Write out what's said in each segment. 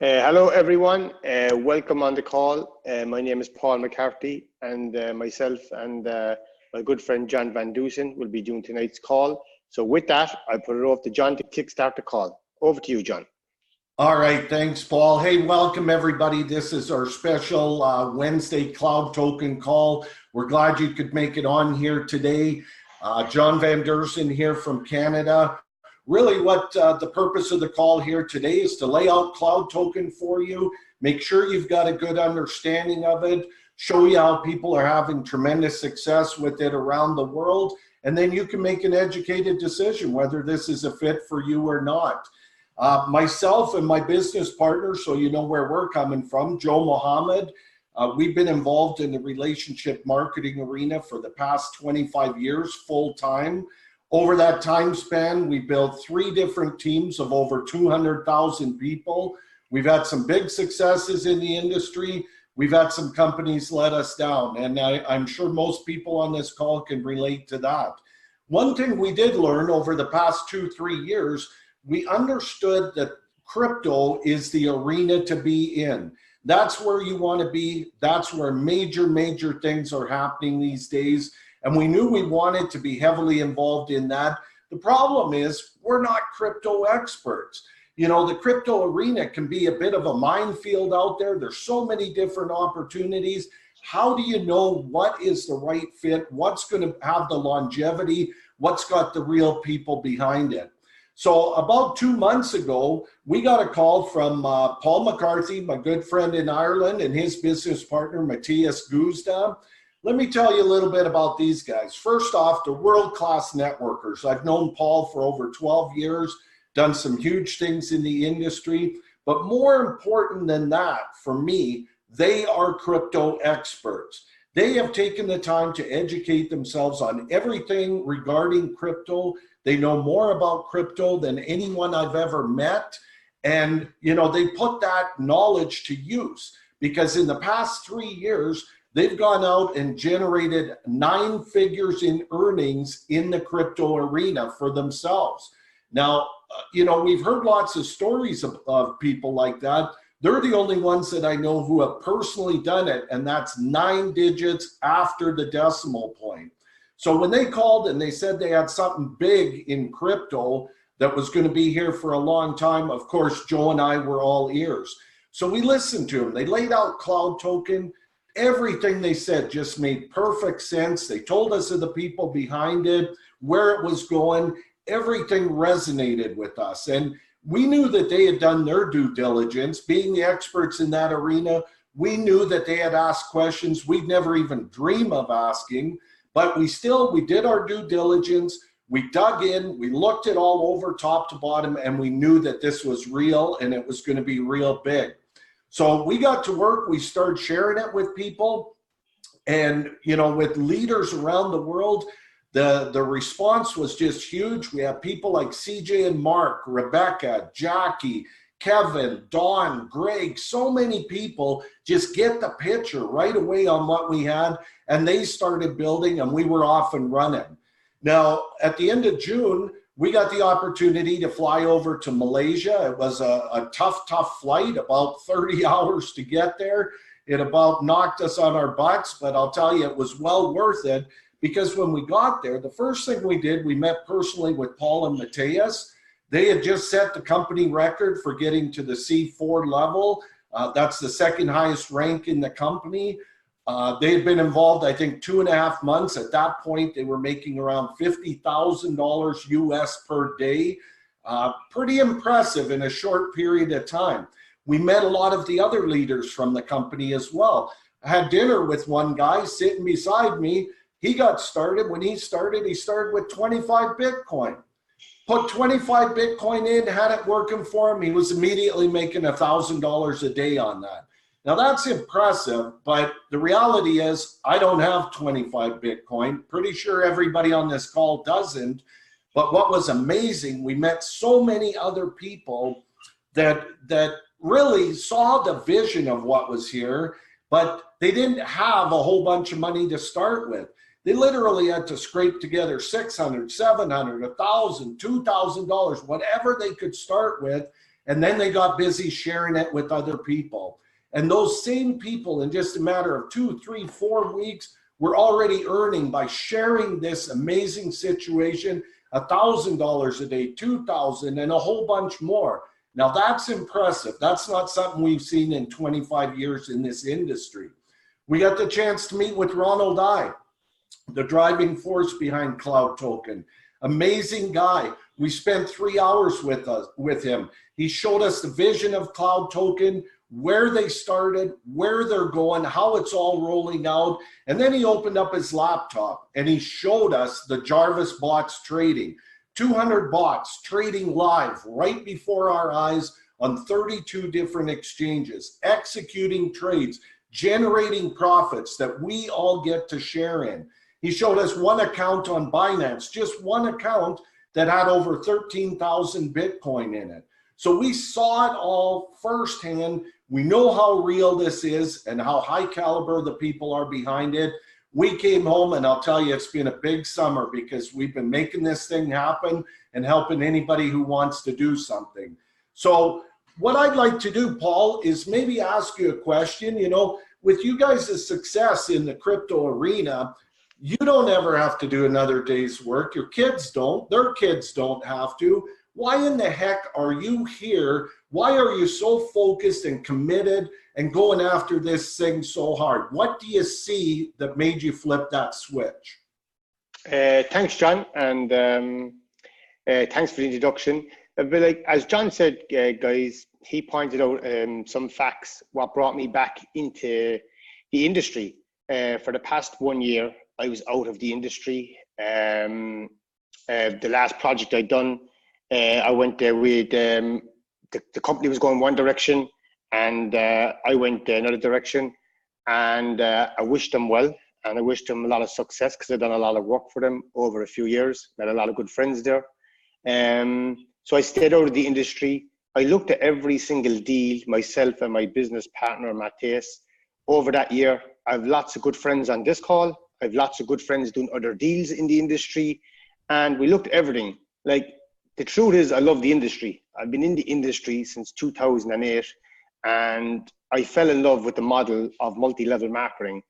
Hello, everyone. Welcome on the call. My name is Paul McCarthy, and myself and my good friend John Van Dusen will be doing tonight's call. So with that, I'll put it over to John to kickstart the call. Over to you, John. All right, thanks, Paul. Hey, welcome, everybody. This is our special Wednesday Cloud Token call. We're glad you could make it on here today. John Van Dusen here from Canada. Really what the purpose of the call here today is to lay out Cloud Token for you, make sure you've got a good understanding of it, show you how people are having tremendous success with it around the world, and then you can make an educated decision whether this is a fit for you or not. Myself and my business partner, so you know where we're coming from, Joe Mohammed, we've been involved in the relationship marketing arena for the past 25 years full time. Over that time span, we built 3 different teams of over 200,000 people. We've had some big successes in the industry. We've had some companies let us down, and I'm sure most people on this call can relate to that. One thing we did learn over the past 2-3 years, we understood that crypto is the arena to be in. That's where you want to be. That's where major things are happening these days. And we knew we wanted to be heavily involved in that. The problem is we're not crypto experts. You know, the crypto arena can be a bit of a minefield out there. There's so many different opportunities. How do you know what is the right fit? What's going to have the longevity? What's got the real people behind it? So about 2 months ago, we got a call from Paul McCarthy, my good friend in Ireland, and his business partner, Matthias Guzda. Let me tell you a little bit about these guys. First off, they're world-class networkers. I've known Paul for over 12 years, done some huge things in the industry, but more important than that, for me, they are crypto experts. They have taken the time to educate themselves on everything regarding crypto. They know more about crypto than anyone I've ever met. And, you know, they put that knowledge to use because in the past 3 years, they've gone out and generated 9 figures in earnings in the crypto arena for themselves. Now, you know, we've heard lots of stories of people like that. They're the only ones that I know who have personally done it, and that's 9 digits after the decimal point. So when they called and they said they had something big in crypto that was going to be here for a long time, of course, Joe and I were all ears. So we listened to them. They laid out Cloud Token. Everything they said just made perfect sense. They told us of the people behind it, where it was going. Everything resonated with us. And we knew that they had done their due diligence. Being the experts in that arena, we knew that they had asked questions we'd never even dream of asking. But we did our due diligence. We dug in, we looked it all over top to bottom, and we knew that this was real and it was going to be real big. So we got to work, we started sharing it with people, and you know, with leaders around the world, the response was just huge. We have people like CJ and Mark, Rebecca, Jackie, Kevin, Don, Greg, so many people just get the picture right away on what we had, and they started building and we were off and running. Now, at the end of June, we got the opportunity to fly over to Malaysia. It was a tough flight, about 30 hours to get there. It about knocked us on our butts, but I'll tell you, it was well worth it because when we got there, the first thing we did, we met personally with Paul and Matthias. They had just set the company record for getting to the C4 level. That's the second highest rank in the company. They had been involved, I think, 2.5 months. At that point, they were making around $50,000 US per day. Pretty impressive in a short period of time. We met a lot of the other leaders from the company as well. I had dinner with one guy sitting beside me. He got started. When he started with 25 Bitcoin. Put 25 Bitcoin in, had it working for him. He was immediately making $1,000 a day on that. Now that's impressive, but the reality is I don't have 25 Bitcoin. Pretty sure everybody on this call doesn't. But what was amazing, we met so many other people that really saw the vision of what was here, but they didn't have a whole bunch of money to start with. They literally had to scrape together $600, $700, $1,000, $2,000, whatever they could start with. And then they got busy sharing it with other people. And those same people, in just a matter of 2, 3, 4 weeks, were already earning by sharing this amazing situation $1,000 a day, $2,000, and a whole bunch more. Now that's impressive. That's not something we've seen in 25 years in this industry. We got the chance to meet with Ronald I, the driving force behind Cloud Token. Amazing guy. We spent 3 hours with him. He showed us the vision of Cloud Token, where they started, where they're going, how it's all rolling out. And then he opened up his laptop and he showed us the Jarvis bots trading. 200 bots trading live right before our eyes on 32 different exchanges, executing trades, generating profits that we all get to share in. He showed us one account on Binance, just one account that had over 13,000 Bitcoin in it. So we saw it all firsthand. We know how real this is and how high caliber the people are behind it. We came home, and I'll tell you, it's been a big summer because we've been making this thing happen and helping anybody who wants to do something. So what I'd like to do, Paul, is maybe ask you a question. You know, with you guys' success in the crypto arena, you don't ever have to do another day's work. Your kids don't. Their kids don't have to. Why in the heck are you here? Why are you so focused and committed and going after this thing so hard? What do you see that made you flip that switch? Thanks, John, and thanks for the introduction. But like as John said, guys, he pointed out some facts. What brought me back into the industry? For the past 1 year, I was out of the industry. The last project I'd done, I went there with the company was going one direction, and I went another direction. And I wished them well, and I wished them a lot of success because I've done a lot of work for them over a few years. Met a lot of good friends there. So I stayed out of the industry. I looked at every single deal, myself and my business partner, Matthias. Over that year, I have lots of good friends on this call. I have lots of good friends doing other deals in the industry. And we looked at everything. Like, the truth is, I love the industry. I've been in the industry since 2008, and I fell in love with the model of multi-level marketing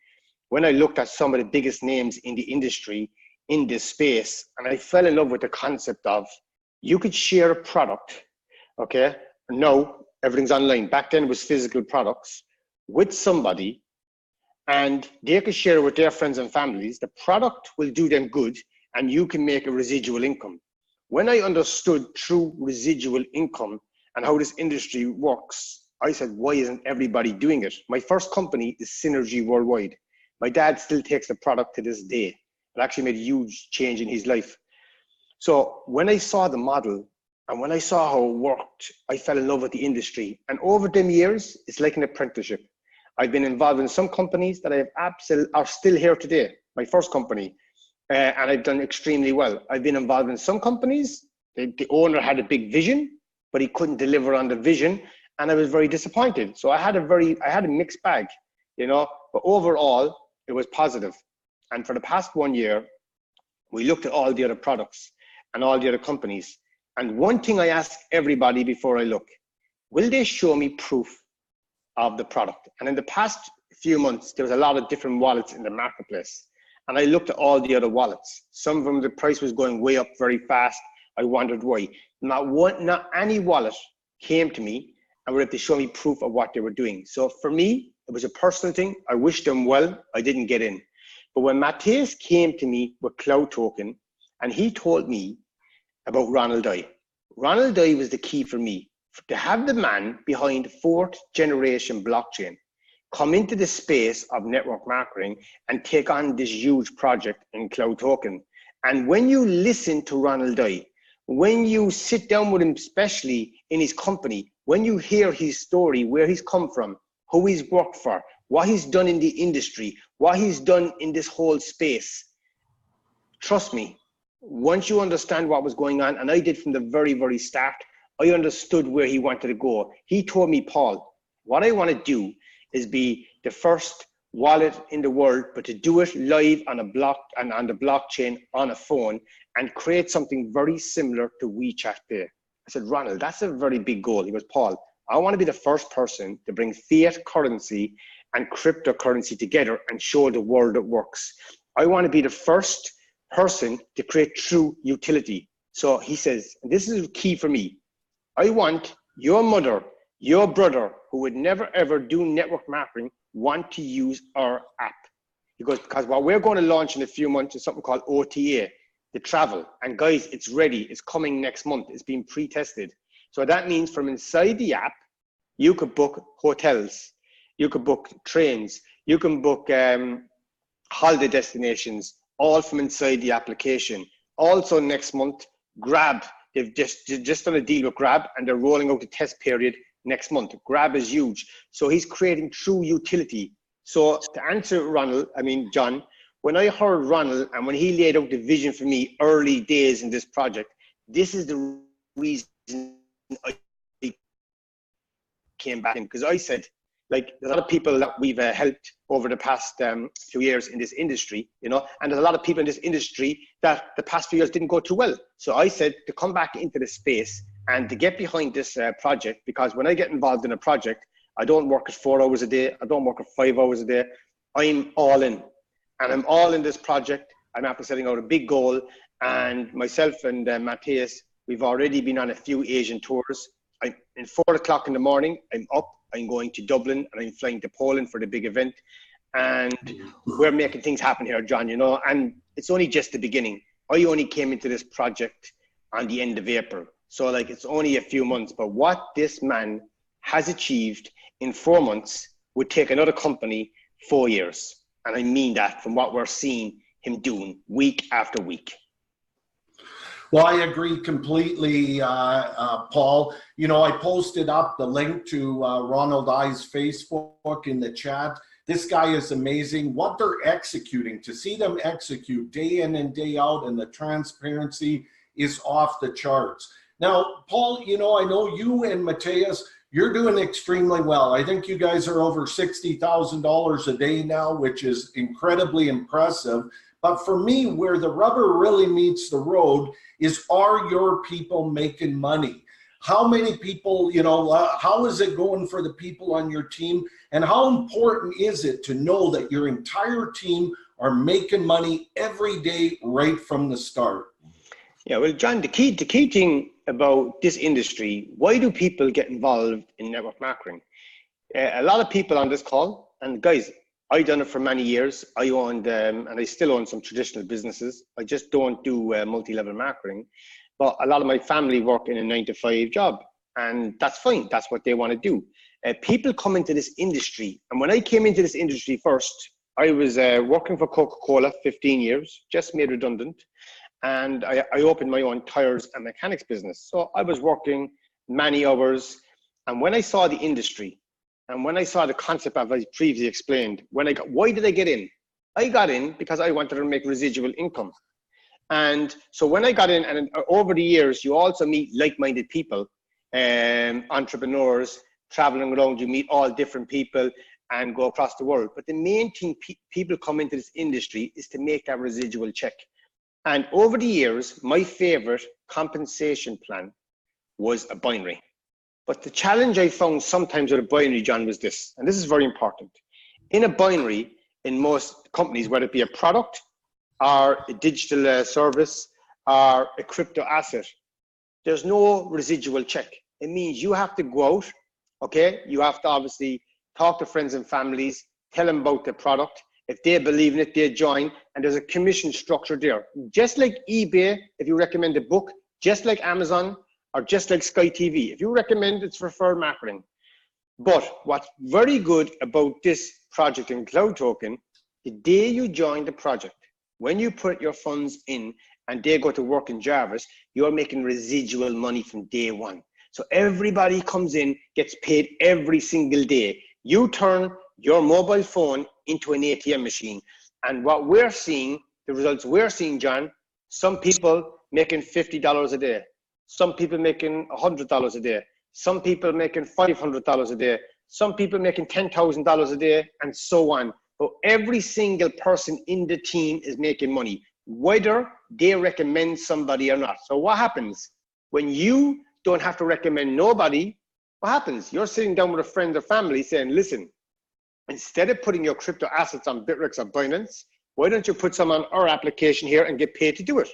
when I looked at some of the biggest names in the industry in this space. And I fell in love with the concept of you could share a product, okay? Now, everything's online. Back then, it was physical products with somebody, and they could share it with their friends and families. The product will do them good, and you can make a residual income. When I understood true residual income and how this industry works, I said, why isn't everybody doing it? My first company is Synergy Worldwide. My dad still takes the product to this day. It actually made a huge change in his life. So when I saw the model and when I saw how it worked, I fell in love with the industry. And over them years, it's like an apprenticeship. I've been involved in some companies that I have are still here today. My first company. And I've done extremely well. I've been involved in some companies. The owner had a big vision, but he couldn't deliver on the vision, and I was very disappointed. So I had a mixed bag, you know. But overall, it was positive. And for the past 1 year, we looked at all the other products and all the other companies. And one thing I ask everybody before I look: will they show me proof of the product? And in the past few months, there was a lot of different wallets in the marketplace. And I looked at all the other wallets. Some of them, the price was going way up very fast. I wondered why. Not any wallet came to me and were able to show me proof of what they were doing. So for me, it was a personal thing. I wished them well. I didn't get in. But when Matthias came to me with Cloud Token, and he told me about Ronald I. Ronald I was the key for me to have the man behind 4th generation blockchain come into the space of network marketing and take on this huge project in Cloud Token. And when you listen to Ronald I, when you sit down with him, especially in his company, when you hear his story, where he's come from, who he's worked for, what he's done in the industry, what he's done in this whole space, trust me, once you understand what was going on, and I did from the very, very start, I understood where he wanted to go. He told me, Paul, what I want to do is be the first wallet in the world, but to do it live on a block and on the blockchain on a phone and create something very similar to WeChat Pay. I said, Ronald, that's a very big goal. He goes, Paul, I want to be the first person to bring fiat currency and cryptocurrency together and show the world it works. I want to be the first person to create true utility. So he says, and this is key for me, I want your mother, your brother, who would never ever do network marketing, want to use our app. Because what we're going to launch in a few months is something called OTA, the travel. And guys, it's ready. It's coming next month. It's been pre-tested. So that means from inside the app, you could book hotels, you could book trains, you can book holiday destinations, all from inside the application. Also next month, Grab. They've just done a deal with Grab and they're rolling out the test period next month. Grab is huge. So he's creating true utility. So to answer John, when I heard Ronald and when he laid out the vision for me early days in this project, this is the reason I came back in, because I said, like, there's a lot of people that we've helped over the past few years in this industry, you know, and there's a lot of people in this industry that the past few years didn't go too well. So I said to come back into the space and to get behind this project, because when I get involved in a project, I don't work at 4 hours a day. I don't work at 5 hours a day. I'm all in, and I'm all in this project. I'm after setting out a big goal, and myself and Matthias, we've already been on a few Asian tours. I'm in 4 o'clock in the morning. I'm up. I'm going to Dublin, and I'm flying to Poland for the big event. And we're making things happen here, John, you know, and it's only just the beginning. I only came into this project on the end of April. So like, it's only a few months, but what this man has achieved in 4 months would take another company 4 years. And I mean that from what we're seeing him doing week after week. Well, I agree completely, Paul. You know, I posted up the link to Ronald I's Facebook in the chat. This guy is amazing. What they're executing, to see them execute day in and day out, and the transparency is off the charts. Now, Paul, you know, I know you and Matthias, you're doing extremely well. I think you guys are over $60,000 a day now, which is incredibly impressive. But for me, where the rubber really meets the road is, are your people making money? How many people, you know, how is it going for the people on your team? And how important is it to know that your entire team are making money every day right from the start? Yeah, well, John, the key thing about this industry, why do people get involved in network marketing? A lot of people on this call, and guys, I've done it for many years. I owned, and I still own some traditional businesses. I just don't do multi-level marketing. But a lot of my family work in a 9-to-5 job, and that's fine. That's what they want to do. People come into this industry, and when I came into this industry first, I was working for Coca-Cola 15 years, just made redundant. And I opened my own tires and mechanics business. So I was working many hours. And when I saw the industry, and when I saw the concept as I previously explained, why did I get in? I got in because I wanted to make residual income. And so when I got in, and over the years, you also meet like-minded people, entrepreneurs, traveling around, you meet all different people and go across the world. But the main thing people come into this industry is to make that residual check. And over the years, my favorite compensation plan was a binary. But the challenge I found sometimes with a binary, John, was this, and this is very important. In a binary, in most companies, whether it be a product or a digital service or a crypto asset, there's no residual check. It means you have to go out, okay? You have to obviously talk to friends and families, tell them about the product. If they believe in it, they join, and there's a commission structure there. Just like eBay, if you recommend a book, just like Amazon, or just like Sky TV. If you recommend, it's referral marketing. But what's very good about this project in Cloud Token, the day you join the project, when you put your funds in and they go to work in Jarvis, you're making residual money from day one. So everybody comes in, gets paid every single day. You turn your mobile phone into an ATM machine. And what we're seeing, the results we're seeing, John, some people making $50 a day, some people making $100 a day, some people making $500 a day, some people making $10,000 a day, and so on. But every single person in the team is making money, whether they recommend somebody or not. So what happens when you don't have to recommend nobody. What happens? You're sitting down with a friend or family saying, listen, instead of putting your crypto assets on Bittrex or Binance, why don't you put some on our application here and get paid to do it?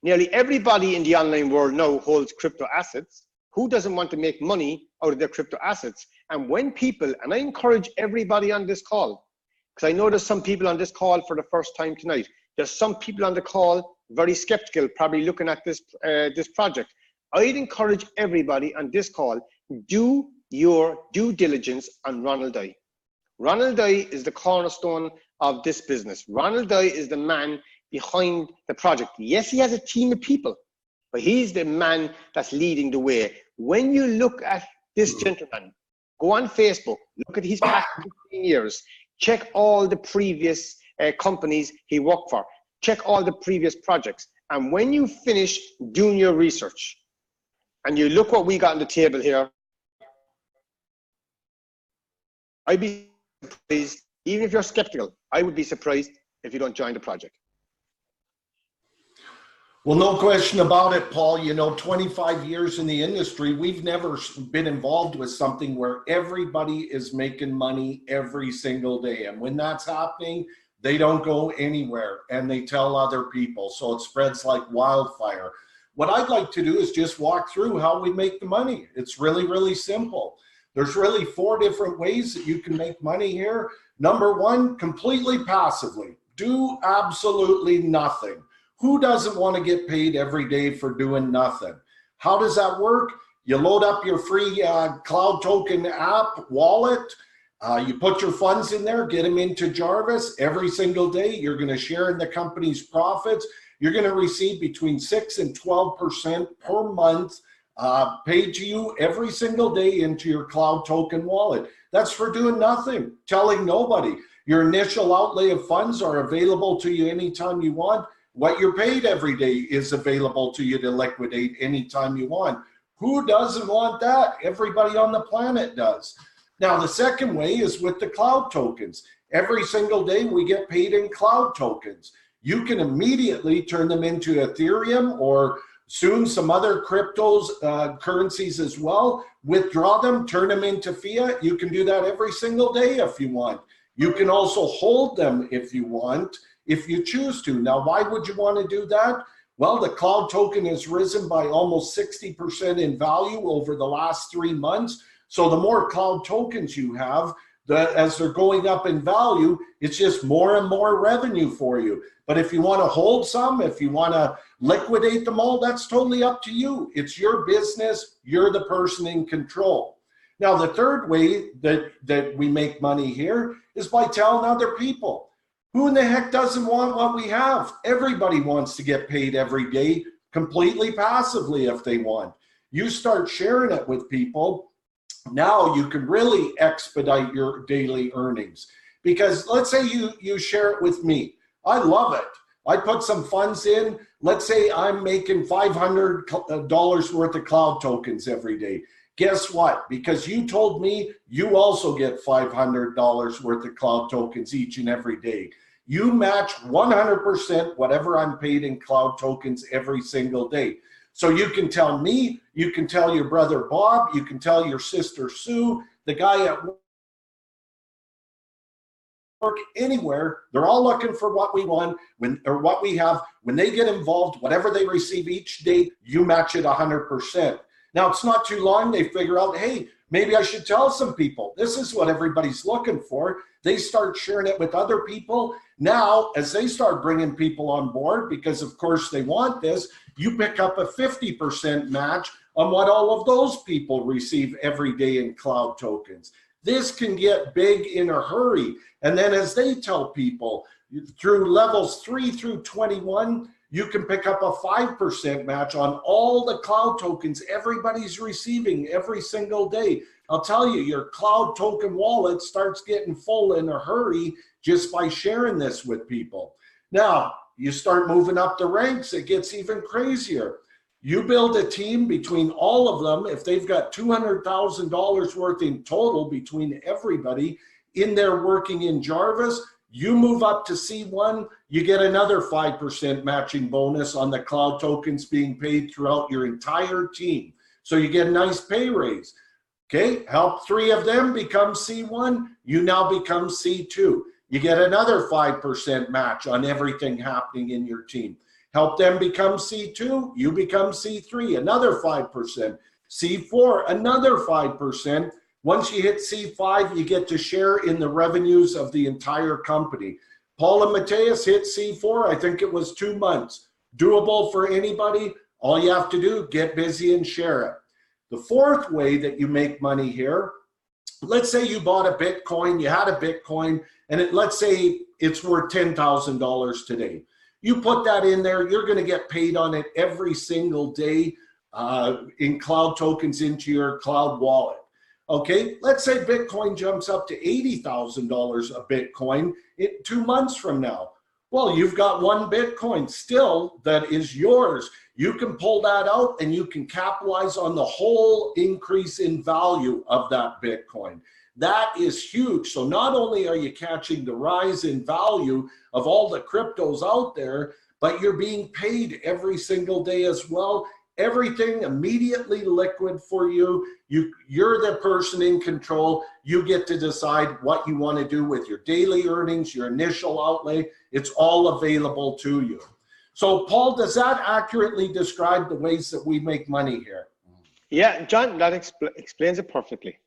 Nearly everybody in the online world now holds crypto assets. Who doesn't want to make money out of their crypto assets? And when people, and I encourage everybody on this call, because I know there's some people on this call for the first time tonight. There's some people on the call very skeptical, probably looking at this project. I'd encourage everybody on this call, do your due diligence on Ronald Dye. Ronald Dye is the cornerstone of this business. Ronald Dye is the man behind the project. Yes, he has a team of people, but he's the man that's leading the way. When you look at this gentleman, go on Facebook, look at his past 15 years, check all the previous companies he worked for, check all the previous projects. And when you finish doing your research and you look what we got on the table here, I'd be surprised, even if you're skeptical, I would be surprised if you don't join the project. Well, no question about it, Paul. You know, 25 years in the industry, we've never been involved with something where everybody is making money every single day. And when that's happening, they don't go anywhere and they tell other people. So it spreads like wildfire. What I'd like to do is just walk through how we make the money. It's really, really simple. There's really 4 different ways that you can make money here. Number 1, completely passively. Do absolutely nothing. Who doesn't want to get paid every day for doing nothing? How does that work? You load up your free cloud token app wallet. You put your funds in there, get them into Jarvis. Every single day, you're going to share in the company's profits. You're going to receive between 6 and 12% per month paid to you every single day into your cloud token wallet. That's for doing nothing, telling nobody. Your initial outlay of funds are available to you anytime you want. What you're paid every day is available to you to liquidate anytime you want. Who doesn't want that? Everybody on the planet does. Now, the second way is with the cloud tokens. Every single day we get paid in cloud tokens. You can immediately turn them into Ethereum or soon some other cryptos, currencies as well. Withdraw them, turn them into fiat. You can do that every single day if you want. You can also hold them if you want, if you choose to. Now, why would you want to do that? Well, the cloud token has risen by almost 60% in value over the last 3 months. So the more cloud tokens you have, as they're going up in value, it's just more and more revenue for you. But if you want to hold some, if you want to liquidate them all, that's totally up to you. It's your business. You're the person in control. Now, the third way that we make money here is by telling other people. Who in the heck doesn't want what we have? Everybody wants to get paid every day, completely passively if they want. You start sharing it with people, now you can really expedite your daily earnings. Because let's say you share it with me. I love it. I put some funds in. Let's say I'm making $500 worth of cloud tokens every day. Guess what? Because you told me, you also get $500 worth of cloud tokens each and every day. You match 100% whatever I'm paid in cloud tokens every single day. So you can tell me, you can tell your brother Bob, you can tell your sister Sue, the guy at work, anywhere. They're all looking for what we want or what we have. When they get involved, whatever they receive each day, you match it 100%. Now, it's not too long. They figure out, hey, maybe I should tell some people. This is what everybody's looking for. They start sharing it with other people. Now, as they start bringing people on board, because of course they want this, you pick up a 50% match on what all of those people receive every day in cloud tokens. This can get big in a hurry. And then as they tell people, through levels 3 through 21, you can pick up a 5% match on all the cloud tokens everybody's receiving every single day. I'll tell you, your cloud token wallet starts getting full in a hurry just by sharing this with people. Now, you start moving up the ranks, it gets even crazier. You build a team between all of them. If they've got $200,000 worth in total between everybody in there working in Jarvis, you move up to C1, you get another 5% matching bonus on the cloud tokens being paid throughout your entire team. So you get a nice pay raise. Okay, help 3 of them become C1, you now become C2. You get another 5% match on everything happening in your team. Help them become C2, you become C3, another 5%. C4, another 5%. Once you hit C5, you get to share in the revenues of the entire company. Paul and Mateus hit C4, I think it was 2 months. Doable for anybody. All you have to do, get busy and share it. The fourth way that you make money here, let's say you bought a Bitcoin, you had a Bitcoin, and let's say it's worth $10,000 today. You put that in there, you're going to get paid on it every single day in cloud tokens into your cloud wallet. Okay, let's say Bitcoin jumps up to $80,000 a Bitcoin 2 months from now. Well, you've got 1 Bitcoin still that is yours. You can pull that out and you can capitalize on the whole increase in value of that Bitcoin. That is huge. So not only are you catching the rise in value of all the cryptos out there, but you're being paid every single day as well. Everything immediately liquid for you. You're the person in control. You get to decide what you want to do with your daily earnings, your initial outlay. It's all available to you. So, Paul, does that accurately describe the ways that we make money here? Yeah, John, that explains it perfectly.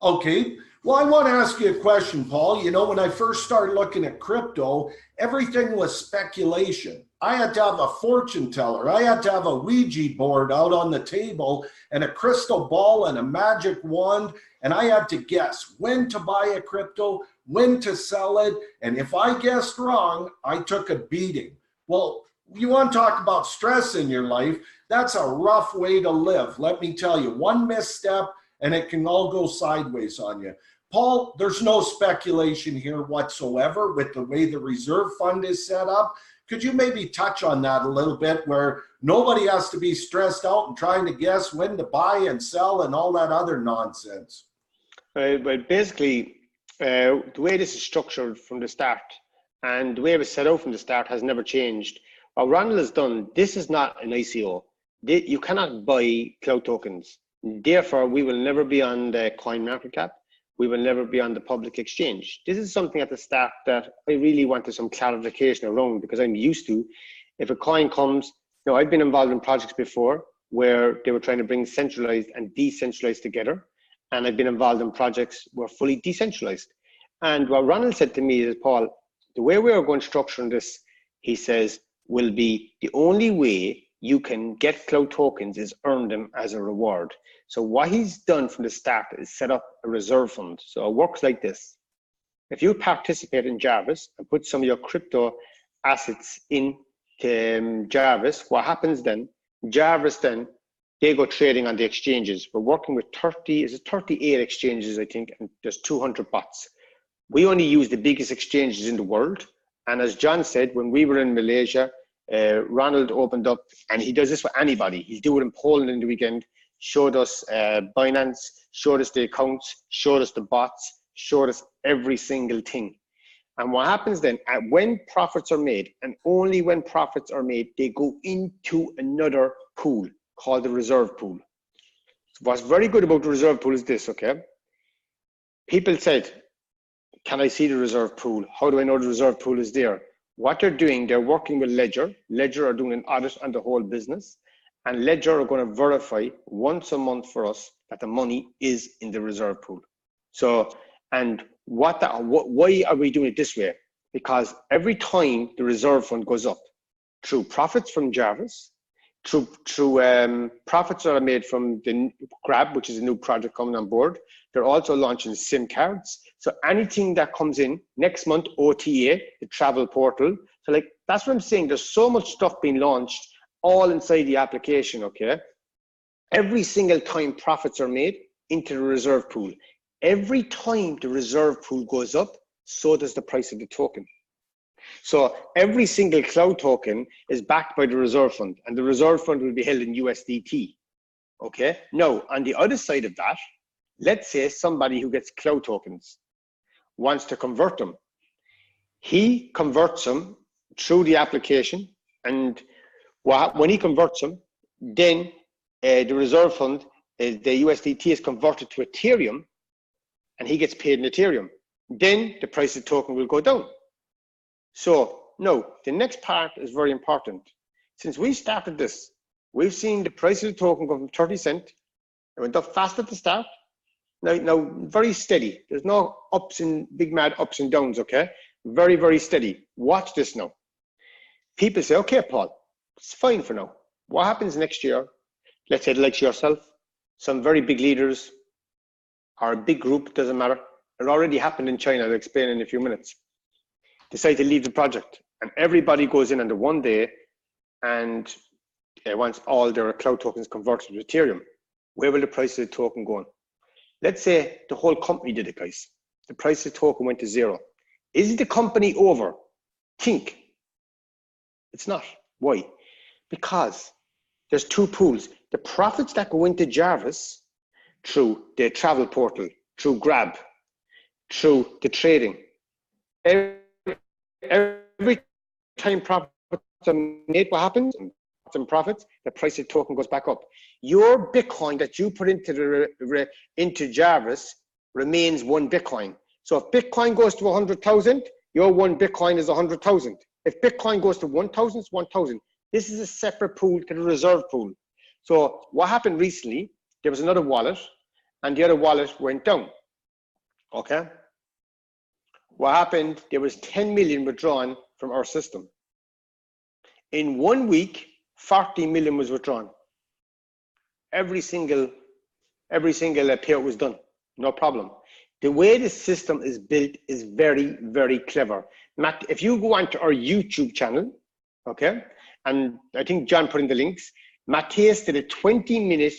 Okay. Well, I want to ask you a question, Paul. You know, when I first started looking at crypto, everything was speculation. I had to have a fortune teller. I had to have a Ouija board out on the table and a crystal ball and a magic wand. And I had to guess when to buy a crypto, when to sell it. And if I guessed wrong, I took a beating. Well, you want to talk about stress in your life, that's a rough way to live. Let me tell you, one misstep and it can all go sideways on you. Paul, there's no speculation here whatsoever with the way the reserve fund is set up. Could you maybe touch on that a little bit, where nobody has to be stressed out and trying to guess when to buy and sell and all that other nonsense? But basically, the way this is structured from the start and the way it was set out from the start has never changed. What Ronald has done, this is not an ICO. You cannot buy cloud tokens. Therefore, we will never be on the coin market cap. We will never be on the public exchange. This is something at the start that I really wanted some clarification around, because I'm used to, if a coin comes, you know, I've been involved in projects before where they were trying to bring centralized and decentralized together. And I've been involved in projects where fully decentralized. And what Ronald said to me is, Paul, the way we are going to structure this, he says, will be the only way you can get cloud tokens is earn them as a reward. So what he's done from the start is set up a reserve fund. So it works like this. If you participate in Jarvis and put some of your crypto assets in Jarvis, what happens then? Jarvis then, they go trading on the exchanges. We're working with 38 exchanges, I think, and there's 200 bots. We only use the biggest exchanges in the world. And as John said, when we were in Malaysia, Ronald opened up, and he does this for anybody. He'll do it in Poland in the weekend, showed us Binance, showed us the accounts, showed us the bots, showed us every single thing. And what happens then, when profits are made, and only when profits are made, they go into another pool called the reserve pool. What's very good about the reserve pool is this, okay? People said, can I see the reserve pool? How do I know the reserve pool is there? What they're doing, they're working with Ledger. Ledger are doing an audit on the whole business. And Ledger are going to verify once a month for us that the money is in the reserve pool. So, and why are we doing it this way? Because every time the reserve fund goes up, through profits from Jarvis, through profits that are made from the Grab, which is a new project coming on board. They're also launching SIM cards. So anything that comes in next month, OTA, the travel portal. So like, that's what I'm saying. There's so much stuff being launched all inside the application, okay? Every single time profits are made into the reserve pool. Every time the reserve pool goes up, so does the price of the token. So every single cloud token is backed by the reserve fund, and the reserve fund will be held in USDT. Okay. Now, on the other side of that, let's say somebody who gets cloud tokens wants to convert them. He converts them through the application, and when he converts them, then the reserve fund, the USDT is converted to Ethereum, and he gets paid in Ethereum. Then the price of the token will go down. So no, the next part is very important. Since we started this, we've seen the price of the token go from 30 cents. It went up fast at the start. Now very steady. There's no big mad ups and downs, okay? Very, very steady. Watch this now. People say, okay, Paul, it's fine for now. What happens next year? Let's say like yourself, some very big leaders, or a big group, doesn't matter. It already happened in China, I'll explain in a few minutes. Decide to leave the project, and everybody goes in under one day and wants all their cloud tokens converted to Ethereum. Where will the price of the token go on? Let's say the whole company did it, guys. The price of the token went to zero. Is the company over? Think. It's not. Why? Because there's two pools. The profits that go into Jarvis through the travel portal, through Grab, through the trading. Every time profits are made, what happens? Some profits, the price of the token goes back up. Your Bitcoin that you put into Jarvis remains one Bitcoin. So if Bitcoin goes to 100,000, your one Bitcoin is 100,000. If Bitcoin goes to 1,000, it's 1,000. This is a separate pool to the reserve pool. So what happened recently, there was another wallet, and the other wallet went down, okay? What happened, there was 10 million withdrawn from our system. In 1 week, 40 million was withdrawn. Every single payout was done, no problem. The way the system is built is very, very clever. Matt, if you go onto our YouTube channel, okay, and I think John put in the links, Matthias did a 20-minute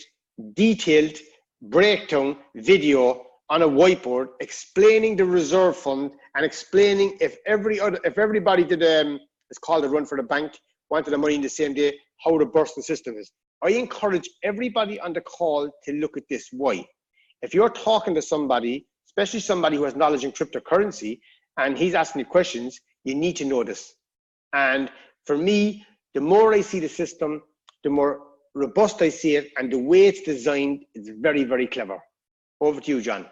detailed breakdown video on a whiteboard explaining the reserve fund and explaining if everybody did it's called a run for the bank, wanted the money in the same day, how robust the system is. I encourage everybody on the call to look at this. Why? If you're talking to somebody, especially somebody who has knowledge in cryptocurrency, and he's asking you questions, you need to know this. And for me, the more I see the system, the more robust I see it, and the way it's designed is very, very clever. Over to you, John.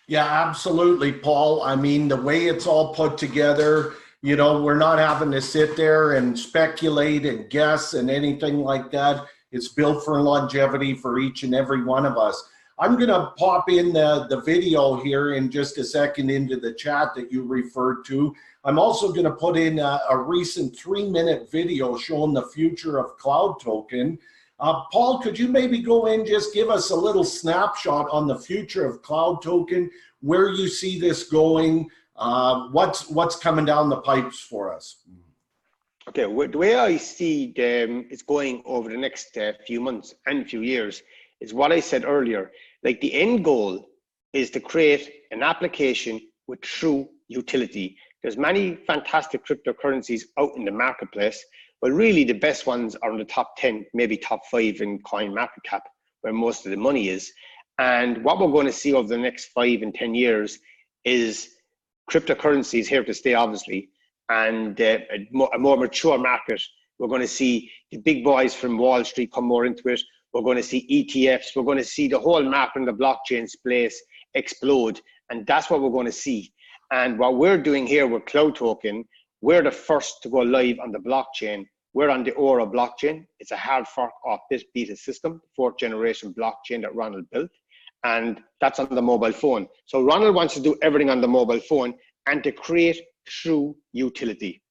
Yeah, absolutely, Paul. I mean, the way it's all put together, you know, we're not having to sit there and speculate and guess and anything like that. It's built for longevity for each and every one of us. I'm going to pop in the video here in just a second into the chat that you referred to. I'm also going to put in a recent 3-minute video showing the future of Cloud Token. Paul, could you maybe go in, just give us a little snapshot on the future of Cloud Token, where you see this going, what's coming down the pipes for us? Okay, the way I see it's going over the next few months and few years is what I said earlier. Like, the end goal is to create an application with true utility. There's many fantastic cryptocurrencies out in the marketplace, but really the best ones are in the top 10, maybe top 5 in coin market cap, where most of the money is. And what we're going to see over the next 5 and 10 years is cryptocurrencies here to stay, obviously, and a more mature market. We're going to see the big boys from Wall Street come more into it. We're going to see ETFs. We're going to see the whole market in the blockchain space explode. And that's what we're going to see. And what we're doing here with Cloud Token, we're the first to go live on the blockchain. We're on the Aura blockchain. It's a hard fork of this beta system, 4th generation blockchain that Ronald built. And that's on the mobile phone. So Ronald wants to do everything on the mobile phone and to create true utility.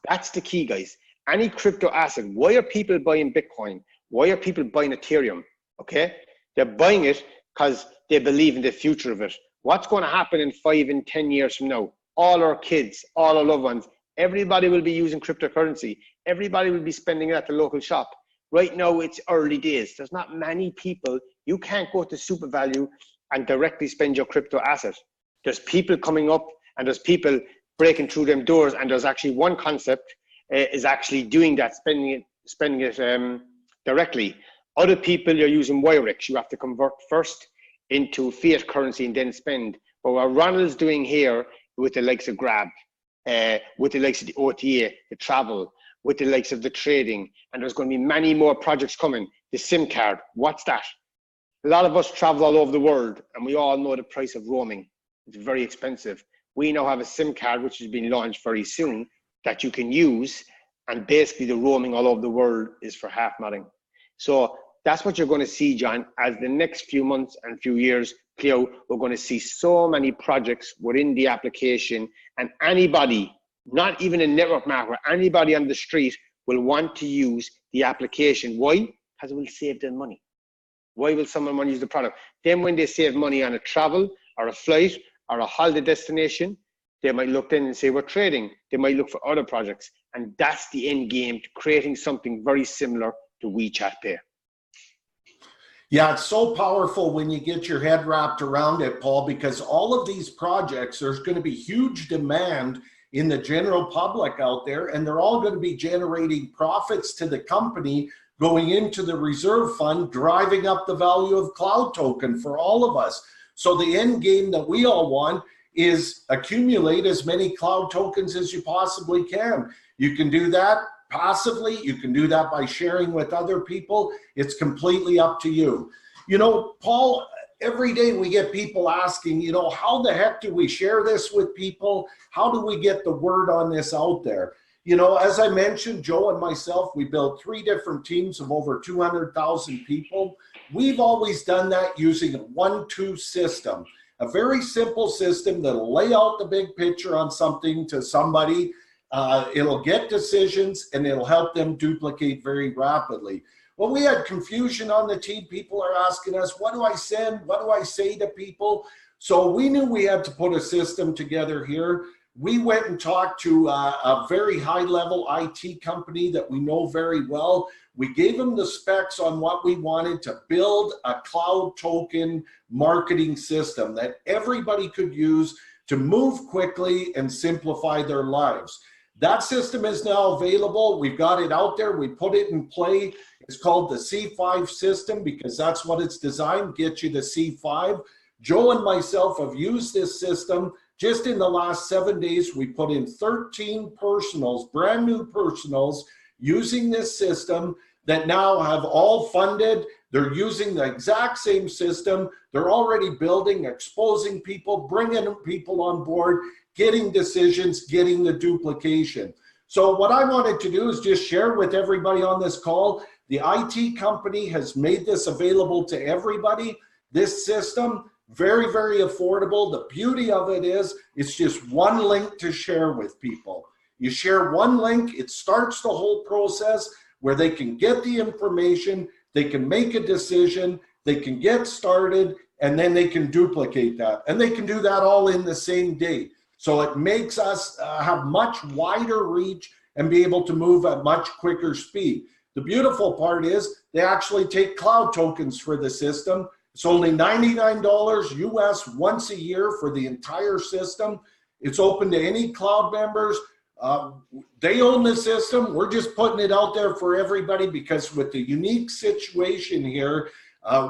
That's the key, guys. Any crypto asset, why are people buying Bitcoin? Why are people buying Ethereum? Okay, they're buying it because they believe in the future of it. What's going to happen in 5 and 10 years from now? All our kids, all our loved ones, everybody will be using cryptocurrency. Everybody will be spending it at the local shop. Right now, it's early days. There's not many people. You can't go to Super Value and directly spend your crypto asset. There's people coming up, and there's people breaking through them doors, and there's actually one concept is actually doing that, spending it directly. Other people are using Wirex. You have to convert first into fiat currency and then spend. But what Ronald's doing here with the likes of Grab, with the likes of the OTA, the travel, with the likes of the trading, and there's going to be many more projects coming. The SIM card, what's that? A lot of us travel all over the world, and we all know the price of roaming. It's very expensive. We now have a SIM card, which is being launched very soon, that you can use, and basically the roaming all over the world is for half nothing. So that's what you're going to see, John, as the next few months and few years play out. We're going to see so many projects within the application, and anybody, not even a network marketer, anybody on the street will want to use the application. Why? Because it will save them money. Why will someone want to use the product? Then when they save money on a travel or a flight or a holiday destination, they might look in and say, we're trading. They might look for other projects. And that's the end game, to creating something very similar to WeChat Pay. Yeah, it's so powerful when you get your head wrapped around it, Paul, because all of these projects, there's going to be huge demand in the general public out there, and they're all going to be generating profits to the company, going into the reserve fund, driving up the value of cloud token for all of us. So the end game that we all want is accumulate as many cloud tokens as you possibly can. You can do that passively. You can do that by sharing with other people. It's completely up to you. You know, Paul, every day we get people asking, you know, how the heck do we share this with people? How do we get the word on this out there? You know, as I mentioned, Joe and myself, we built 3 different teams of over 200,000 people. We've always done that using a 1-2 system, a very simple system that'll lay out the big picture on something to somebody. It'll get decisions and it'll help them duplicate very rapidly. Well, we had confusion on the team. People are asking us, what do I send? What do I say to people? So we knew we had to put a system together here. We went and talked to a very high-level IT company that we know very well. We gave them the specs on what we wanted to build a cloud token marketing system that everybody could use to move quickly and simplify their lives. That system is now available. We've got it out there. We put it in play. It's called the C5 system because that's what it's designed, get you to C5. Joe and myself have used this system. Just in the last 7 days, we put in 13 personals, brand new personals, using this system that now have all funded. They're using the exact same system. They're already building, exposing people, bringing people on board, getting decisions, getting the duplication. So what I wanted to do is just share with everybody on this call. The IT company has made this available to everybody. This system, very, very affordable. The beauty of it is it's just one link to share with people. You share one link, it starts the whole process where they can get the information, they can make a decision, they can get started, and then they can duplicate that. And they can do that all in the same day. So it makes us have much wider reach and be able to move at much quicker speed. The beautiful part is they actually take cloud tokens for the system. It's only $99 US once a year for the entire system. It's open to any cloud members. They own the system. We're just putting it out there for everybody because with the unique situation here,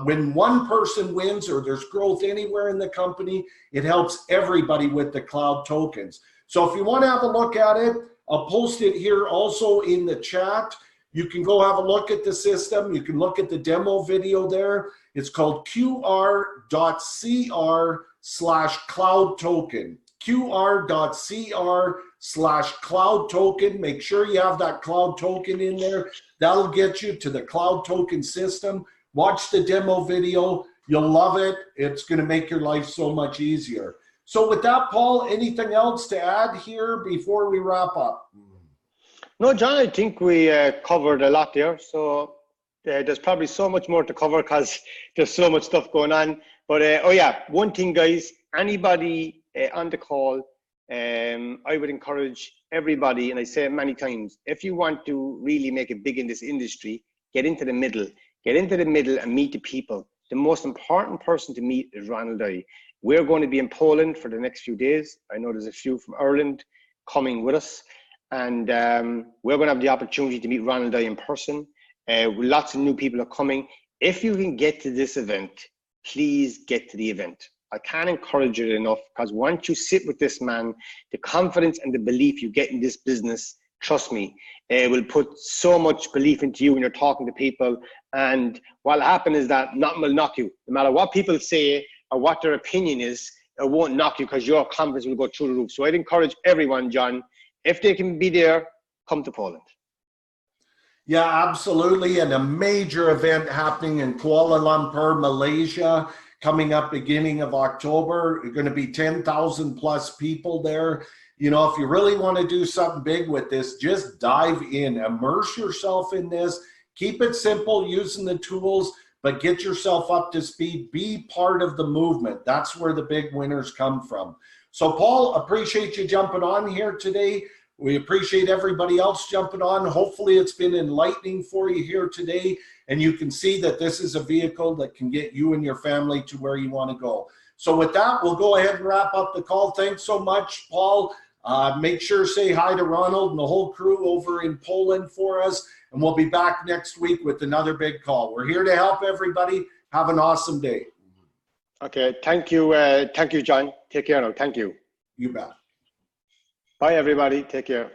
when one person wins or there's growth anywhere in the company, it helps everybody with the cloud tokens. So if you want to have a look at it, I'll post it here also in the chat. You can go have a look at the system. You can look at the demo video there. It's called qr.cr/cloud token. qr.cr/cloud token. Make sure you have that cloud token in there. That'll get you to the cloud token system. Watch the demo video. You'll love it. It's going to make your life so much easier. So with that, Paul, anything else to add here before we wrap up? No, John, I think we covered a lot there. So there's probably so much more to cover because there's so much stuff going on. But oh yeah, one thing, guys, anybody on the call, I would encourage everybody, and I say it many times, if you want to really make it big in this industry, get into the middle. Get into the middle and meet the people. The most important person to meet is Ronald I. We're going to be in Poland for the next few days. I know there's a few from Ireland coming with us. And we're going to have the opportunity to meet Ronald I in person. Lots of new people are coming. If you can get to this event, please get to the event. I can't encourage it enough because once you sit with this man, the confidence and the belief you get in this business, trust me, it will put so much belief into you when you're talking to people. And what'll happen is that nothing will knock you. No matter what people say or what their opinion is, it won't knock you because your confidence will go through the roof. So I'd encourage everyone, John, if they can be there, come to Poland. Yeah, absolutely. And a major event happening in Kuala Lumpur, Malaysia, coming up beginning of October. You're going to be 10,000 plus people there. You know, if you really want to do something big with this, just dive in, immerse yourself in this, keep it simple using the tools, but get yourself up to speed, be part of the movement. That's where the big winners come from. So Paul, appreciate you jumping on here today. We appreciate everybody else jumping on. Hopefully it's been enlightening for you here today, and you can see that this is a vehicle that can get you and your family to where you want to go. So with that, we'll go ahead and wrap up the call. Thanks so much, Paul. Make sure to say hi to Ronald and the whole crew over in Poland for us, and we'll be back next week with another big call. We're here to help everybody. Have an awesome day. Okay, thank you, John. Take care now. Thank you. You bet. Bye, everybody. Take care.